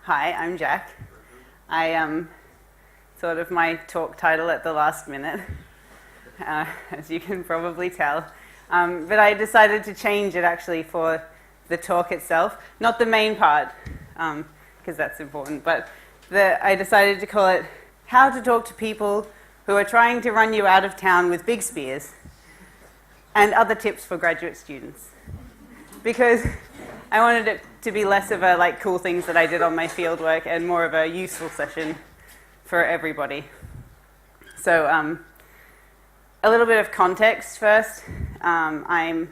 Hi, I'm Jack. I thought of my talk title at the last minute, as you can probably tell. But I decided to change it actually for the talk itself. Not the main part, because that's important, but I decided to call it How to Talk to People Who Are Trying to Run You Out of Town with Big Spears, and Other Tips for Graduate Students. Because I wanted it to be less of a cool things that I did on my fieldwork and more of a useful session for everybody. So a little bit of context first. I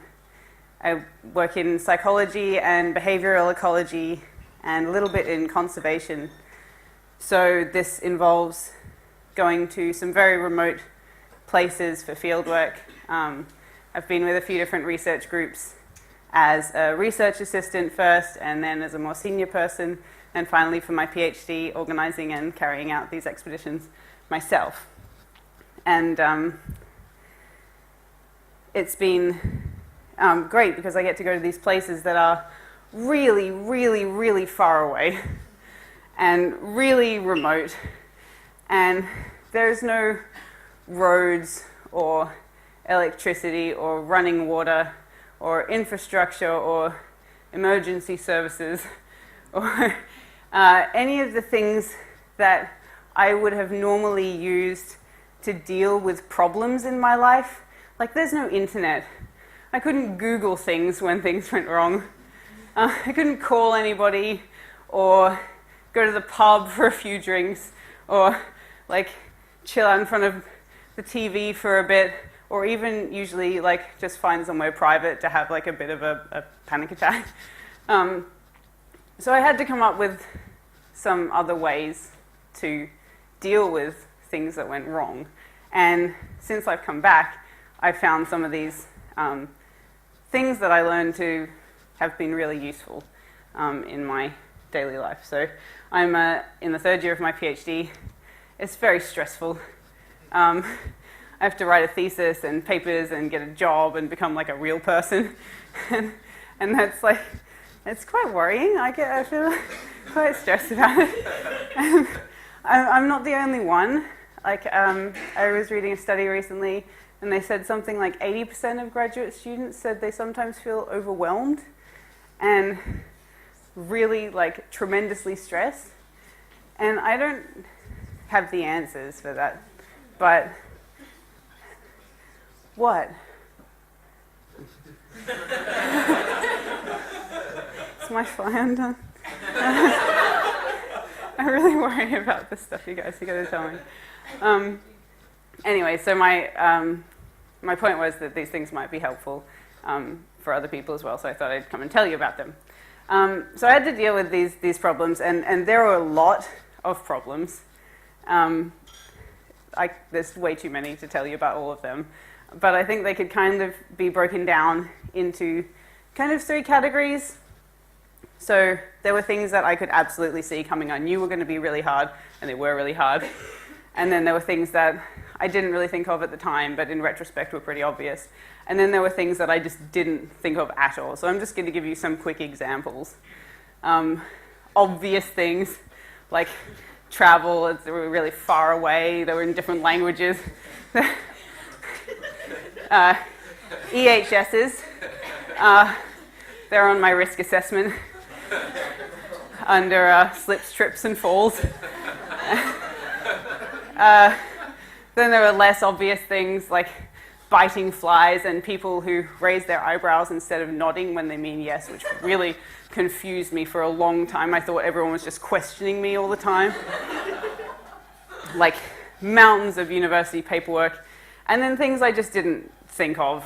work in psychology and behavioral ecology and a little bit in conservation. So this involves going to some very remote places for fieldwork. I've been with a few different research groups as a research assistant first, and then as a more senior person, and finally for my PhD, organizing and carrying out these expeditions myself. And it's been great because I get to go to these places that are really, really, really far away and really remote, and there's no roads or electricity or running water or infrastructure or emergency services or any of the things that I would have normally used to deal with problems in my life. Like, there's no internet. I couldn't Google things when things went wrong. I couldn't call anybody or go to the pub for a few drinks or chill out in front of the TV for a bit, or even usually just find somewhere private to have a bit of a panic attack. So I had to come up with some other ways to deal with things that went wrong. And since I've come back, I've found some of these things that I learned to have been really useful in my daily life. So I'm in the third year of my PhD. It's very stressful. I have to write a thesis and papers and get a job and become a real person. and that's it's quite worrying. I feel quite stressed about it. And I'm not the only one. I was reading a study recently, and they said something like 80% of graduate students said they sometimes feel overwhelmed and really tremendously stressed. And I don't have the answers for that, but what? Is my fly undone? I really worry about this stuff, you guys. You got to tell me. Anyway, so my point was that these things might be helpful for other people as well. So I thought I'd come and tell you about them. So I had to deal with these problems, and there are a lot of problems. There's way too many to tell you about all of them. But I think they could kind of be broken down into kind of three categories. So there were things that I could absolutely see coming. I knew were going to be really hard, and they were really hard. And then there were things that I didn't really think of at the time, but in retrospect were pretty obvious. And then there were things that I just didn't think of at all. So I'm just going to give you some quick examples. Obvious things like travel. They were really far away. They were in different languages. EHSs, they're on my risk assessment under slips, trips, and falls. Then there are less obvious things like biting flies and people who raise their eyebrows instead of nodding when they mean yes, which really confused me for a long time. I thought everyone was just questioning me all the time. Mountains of university paperwork. And then things I just didn't think of.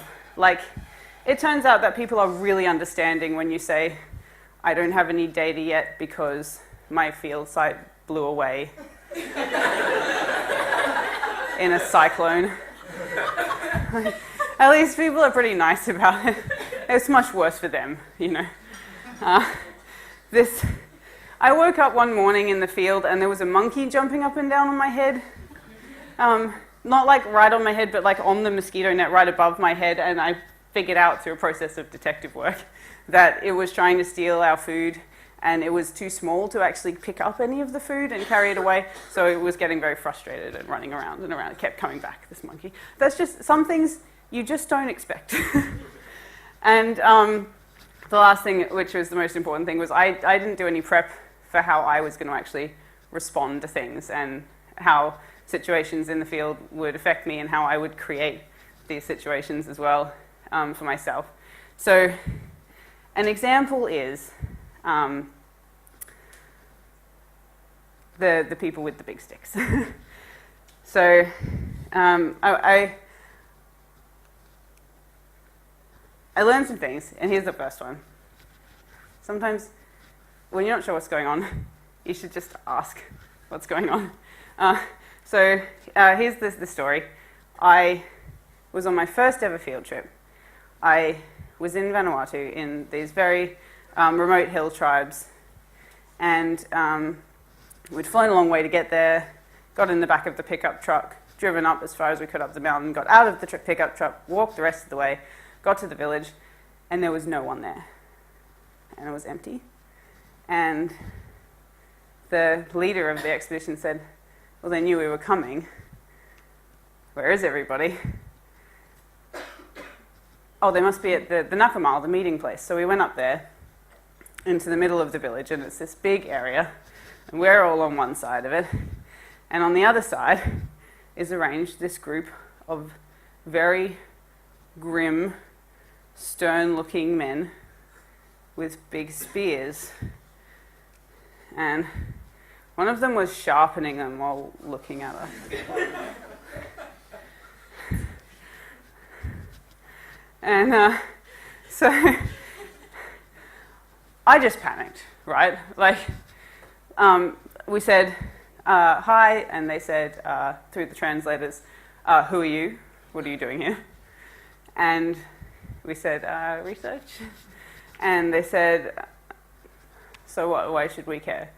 It turns out that people are really understanding when you say, I don't have any data yet because my field site blew away in a cyclone. At least people are pretty nice about it. It's much worse for them, you know. I woke up one morning in the field and there was a monkey jumping up and down on my head. Not right on my head, but on the mosquito net right above my head, and I figured out through a process of detective work that it was trying to steal our food and it was too small to actually pick up any of the food and carry it away, so it was getting very frustrated and running around and around. It kept coming back, this monkey. That's just some things you just don't expect. And the last thing, which was the most important thing, was I didn't do any prep for how I was going to actually respond to things and how situations in the field would affect me and how I would create these situations as well for myself. So an example is the people with the big sticks. So I learned some things, and here's the first one. Sometimes when you're not sure what's going on, you should just ask what's going on. So here's the story. I was on my first ever field trip. I was in Vanuatu in these very remote hill tribes, and we'd flown a long way to get there, got in the back of the pickup truck, driven up as far as we could up the mountain, got out of the pickup truck, walked the rest of the way, got to the village, and there was no one there. And it was empty. And the leader of the expedition said, well, they knew we were coming. Where is everybody? Oh, they must be at the Nakamal, the meeting place. So we went up there into the middle of the village, and it's this big area, and we're all on one side of it. And on the other side is arranged this group of very grim, stern-looking men with big spears. And one of them was sharpening them while looking at us. And so I just panicked, right? Like, we said, hi, and they said, through the translators, who are you? What are you doing here? And we said, research. And they said, so what? Why should we care?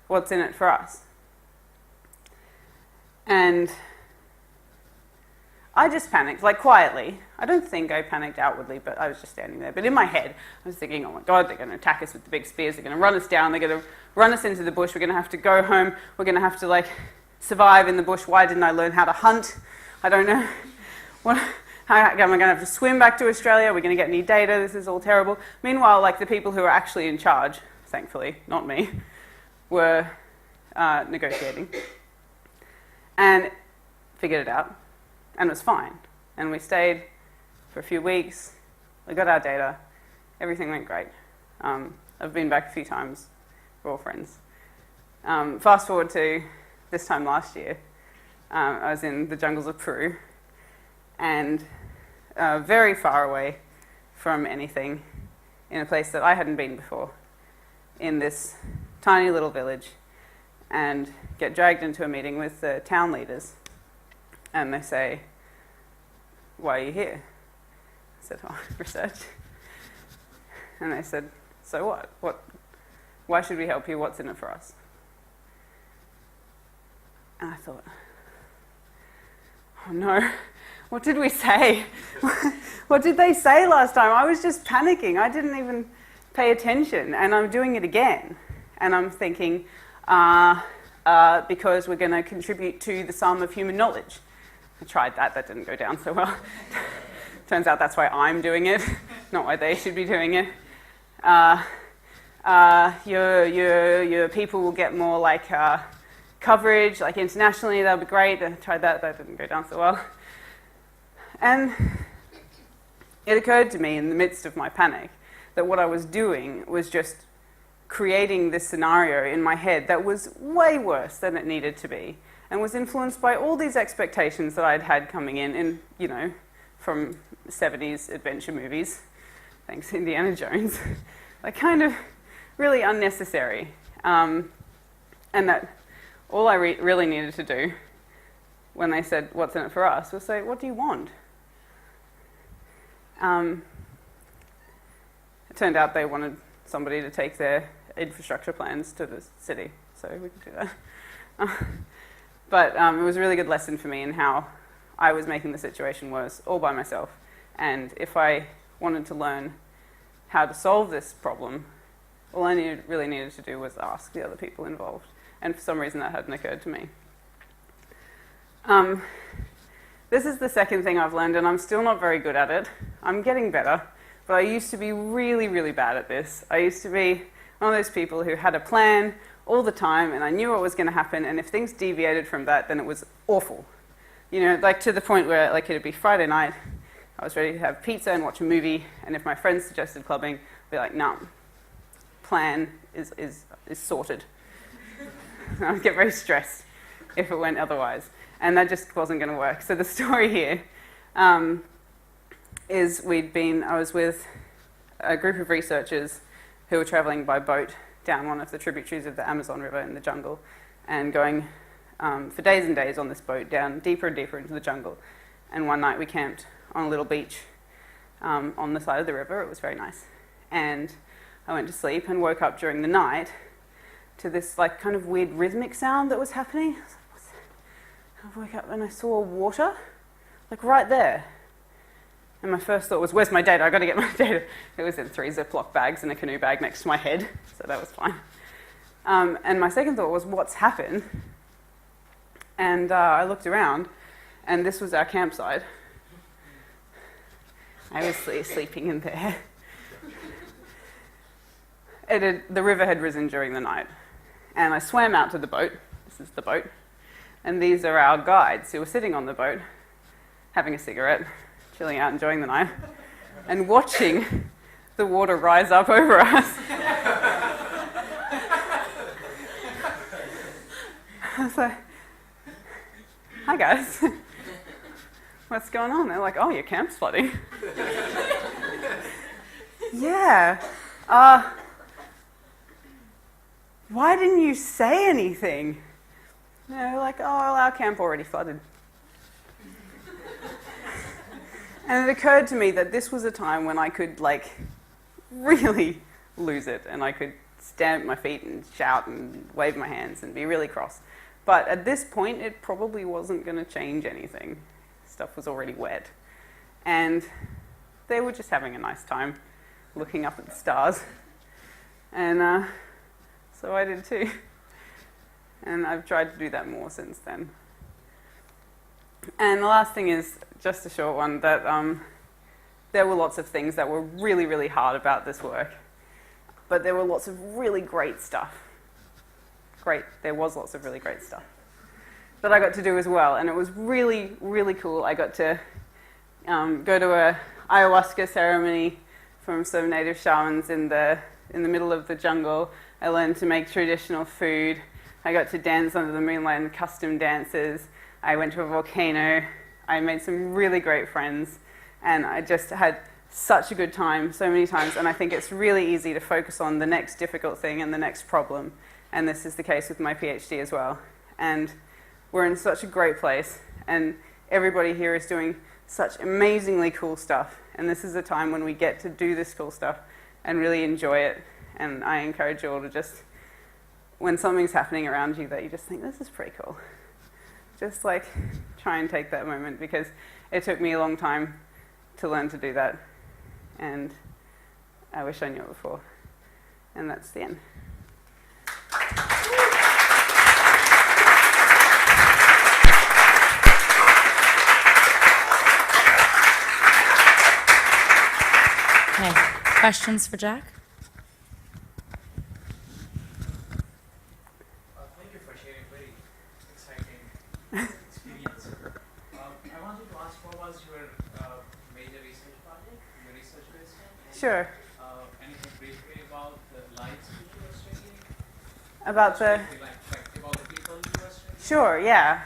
What's in it for us? And I just panicked, like quietly. I don't think I panicked outwardly, but I was just standing there. But in my head, I was thinking, oh my God, they're going to attack us with the big spears. They're going to run us down. They're going to run us into the bush. We're going to have to go home. We're going to have to, like, survive in the bush. Why didn't I learn how to hunt? I don't know. How am I going to have to swim back to Australia? We're going to get any data. This is all terrible. Meanwhile, like, the people who are actually in charge, thankfully, not me, were negotiating and figured it out, and it was fine. And we stayed for a few weeks. We got our data. Everything went great. I've been back a few times. We're all friends. Fast forward to this time last year. I was in the jungles of Peru, and very far away from anything, in a place that I hadn't been before, in this tiny little village, and get dragged into a meeting with the town leaders, and they say, why are you here? I said, oh, research. And they said, so what? Why should we help you? What's in it for us? And I thought, oh no, what did we say? What did they say last time? I was just panicking. I didn't even pay attention, and I'm doing it again. And I'm thinking, because we're going to contribute to the sum of human knowledge. I tried that didn't go down so well. Turns out that's why I'm doing it, not why they should be doing it. Your people will get more like coverage, like internationally, that'll be great. I tried that didn't go down so well. And it occurred to me in the midst of my panic that what I was doing was just creating this scenario in my head that was way worse than it needed to be, and was influenced by all these expectations that I'd had coming in, you know, from 70s adventure movies, thanks Indiana Jones, like kind of really unnecessary. And that all I really needed to do when they said, what's in it for us, was say, what do you want? It turned out they wanted somebody to take their infrastructure plans to the city, so we could do that. But it was a really good lesson for me in how I was making the situation worse all by myself. And if I wanted to learn how to solve this problem, All I really needed to do was ask the other people involved, and for some reason that hadn't occurred to me. This is the second thing I've learned, and I'm still not very good at it. I'm getting better, but I used to be really, really bad at this. I used to be one of those people who had a plan all the time, and I knew what was going to happen, and if things deviated from that, then it was awful. You know, like to the point where like it'd be Friday night, I was ready to have pizza and watch a movie, and if my friends suggested clubbing, I'd be like, no, plan is sorted. And I would get very stressed if it went otherwise. And that just wasn't going to work. So the story here is I was with a group of researchers who were traveling by boat down one of the tributaries of the Amazon River in the jungle and going for days and days on this boat down deeper and deeper into the jungle. And one night we camped on a little beach on the side of the river. It was very nice. And I went to sleep and woke up during the night to this like kind of weird rhythmic sound that was happening. I woke up and I saw water, like right there. And my first thought was, where's my data? I've got to get my data. It was in 3 Ziploc bags and a canoe bag next to my head, so that was fine. And my second thought was, what's happened? And I looked around, and this was our campsite. I was sleeping in there. The river had risen during the night, and I swam out to the boat. This is the boat. And these are our guides who were sitting on the boat, having a cigarette, chilling out, enjoying the night, and watching the water rise up over us. I was like, hi guys, what's going on? They're like, oh, your camp's flooding. Yeah. Why didn't you say anything? They're like, oh, well, our camp already flooded. And it occurred to me that this was a time when I could, like, really lose it, and I could stamp my feet and shout and wave my hands and be really cross. But at this point, it probably wasn't going to change anything. Stuff was already wet. And they were just having a nice time looking up at the stars. And so I did too. And I've tried to do that more since then. And the last thing is just a short one, that there were lots of things that were really, really hard about this work. But there were lots of really great stuff. There was lots of really great stuff that I got to do as well. And it was really, really cool. I got to go to a ayahuasca ceremony from some native shamans in the middle of the jungle. I learned to make traditional food. I got to dance under the moonlight in custom dances. I went to a volcano. I made some really great friends. And I just had such a good time so many times. And I think it's really easy to focus on the next difficult thing and the next problem. And this is the case with my PhD as well. And we're in such a great place. And everybody here is doing such amazingly cool stuff. And this is a time when we get to do this cool stuff and really enjoy it. And I encourage you all to just, when something's happening around you that you just think, this is pretty cool, just like try and take that moment, because it took me a long time to learn to do that. And I wish I knew it before. And that's the end. Okay, questions for Jack? Thank you for sharing a very exciting experience. I wanted to ask, what was your major research project, your research based? Sure. Anything briefly about the lives which you were studying? About the... About the people you were studying? Sure, yeah.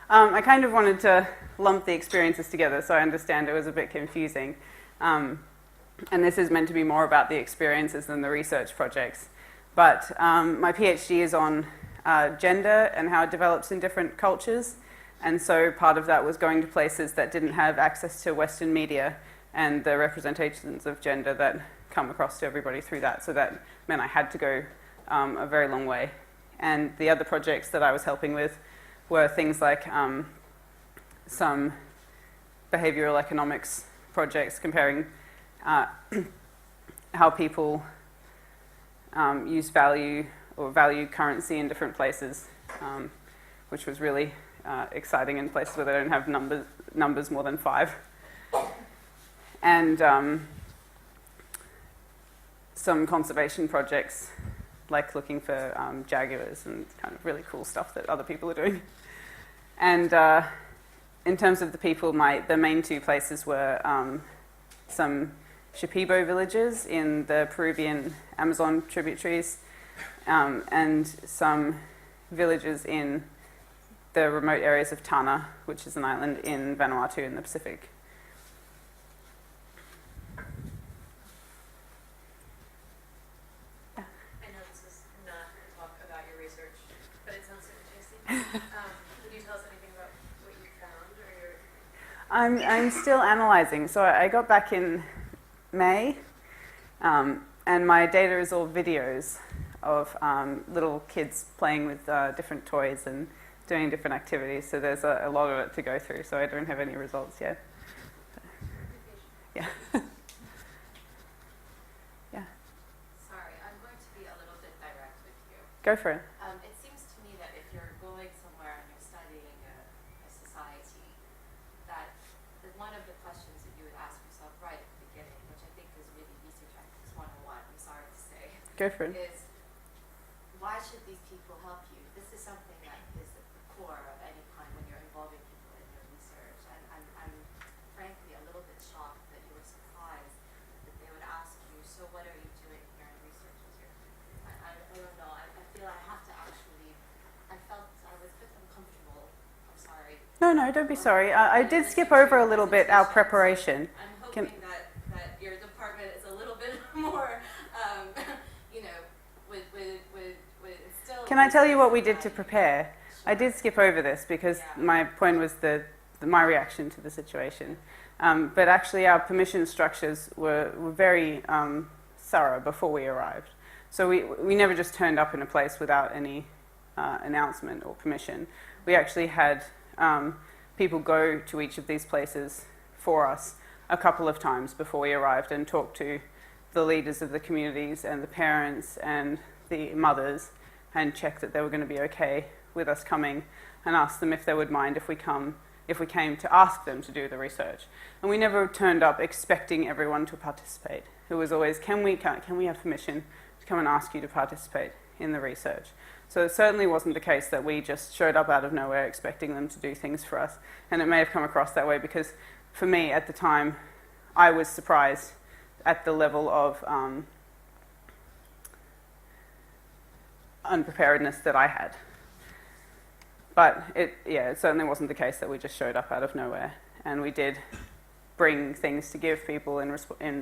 I kind of wanted to lump the experiences together, so I understand it was a bit confusing. And this is meant to be more about the experiences than the research projects. But my PhD is on gender and how it develops in different cultures. And so part of that was going to places that didn't have access to Western media and the representations of gender that come across to everybody through that. So that meant I had to go a very long way. And the other projects that I was helping with were things like some behavioral economics projects comparing how people use value or value currency in different places, which was really exciting in places where they don't have numbers more than 5. And some conservation projects, like looking for jaguars and kind of really cool stuff that other people are doing. And in terms of the people, the main 2 places were some Shipibo villages in the Peruvian Amazon tributaries, and some villages in the remote areas of Tana, which is an island in Vanuatu in the Pacific. I know this is not a talk about your research, but it sounds so interesting. Can you tell us anything about what you found or your... I'm still analysing. So I got back in May, and my data is all videos of little kids playing with different toys and doing different activities. So there's a lot of it to go through. So I don't have any results yet. Yeah. Yeah. Sorry, I'm going to be a little bit direct with you. Go for it. It seems to me that if you're going somewhere and you're studying a society, that one of the questions that you would ask yourself right at the beginning, which I think is really Research Ethics 101, I'm sorry to say, Go for it. is why should these people help you? This is something that is at the core of any kind when you're involving people in your research. And I'm frankly a little bit shocked that you were surprised that they would ask you, so what are you doing here in research? I don't know. I feel I have to actually, I was a bit uncomfortable. I'm sorry. No, don't be sorry. I did skip over a little bit our preparation. I'm hoping that your department is a little bit more, with still... Can I tell you what we did to prepare? I did skip over this because my point was my reaction to the situation. But actually our permission structures were very thorough before we arrived. So we never just turned up in a place without any announcement or permission. We actually had people go to each of these places for us a couple of times before we arrived and talk to the leaders of the communities and the parents and the mothers and check that they were going to be okay with us coming, and ask them if they would mind if we came to ask them to do the research. And we never turned up expecting everyone to participate. It was always, can we have permission to come and ask you to participate in the research? So it certainly wasn't the case that we just showed up out of nowhere expecting them to do things for us. And it may have come across that way because for me at the time, I was surprised at the level of unpreparedness that I had. But it certainly wasn't the case that we just showed up out of nowhere. And we did bring things to give people in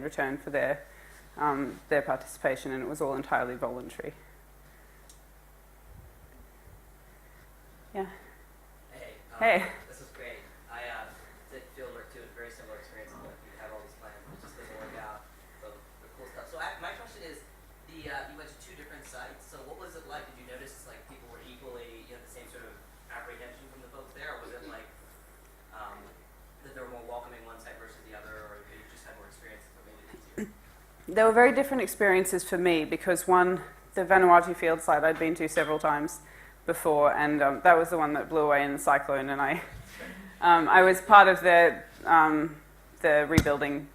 return for their participation, and it was all entirely voluntary. Yeah. Hey. This is great. I did field work too, very similar experience. Like you have all these plans, but it just doesn't work out. The cool stuff. So my question is, you went to 2 different sites. So what was it like? Did you notice like people were equally, the same sort of apprehension from the folks there, or was it like that they were more welcoming one side versus the other, or you just had more experience that made it easier? There were very different experiences for me because the Vanuatu field site I'd been to several times before, and that was the one that blew away in the cyclone, and I was part of the rebuilding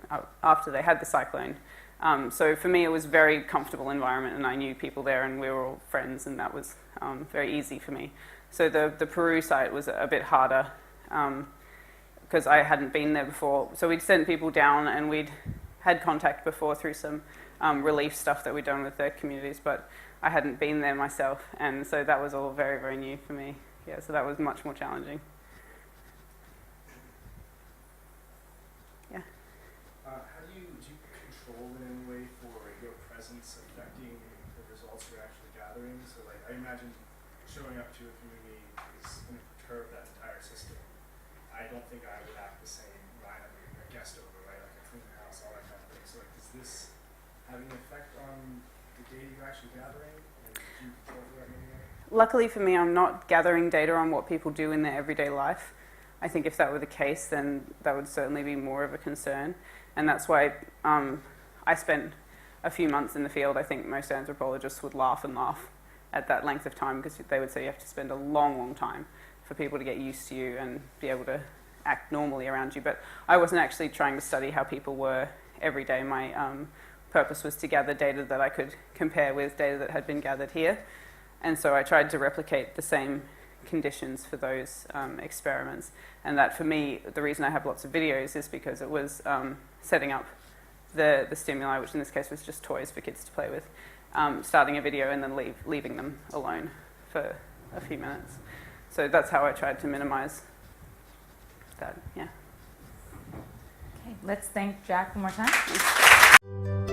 after they had the cyclone. So for me it was a very comfortable environment, and I knew people there and we were all friends, and that was very easy for me. So the Peru site was a bit harder because I hadn't been there before. So we'd sent people down and we'd had contact before through some relief stuff that we'd done with their communities, but I hadn't been there myself, and so that was all very, very new for me. Yeah, so that was much more challenging. Yeah. How do you control in any way for your presence affecting the results you're actually gathering? So like, I imagine showing up to a community is going to perturb that entire system. I don't think I would act the same when I have a guest over, right? Like a clean house, all that kind of thing. So like, is this having an effect on the data you're actually gathering? And do you control that in any way? Luckily for me, I'm not gathering data on what people do in their everyday life. I think if that were the case, then that would certainly be more of a concern. And that's why I spent a few months in the field, I think most anthropologists would laugh and laugh at that length of time, because they would say you have to spend a long, long time for people to get used to you and be able to act normally around you. But I wasn't actually trying to study how people were every day. My purpose was to gather data that I could compare with data that had been gathered here. And so I tried to replicate the same conditions for those experiments. And that, for me, the reason I have lots of videos is because it was setting up the stimuli, which in this case was just toys for kids to play with, starting a video and then leaving them alone for a few minutes. So that's how I tried to minimize that, yeah. Okay, let's thank Jack one more time.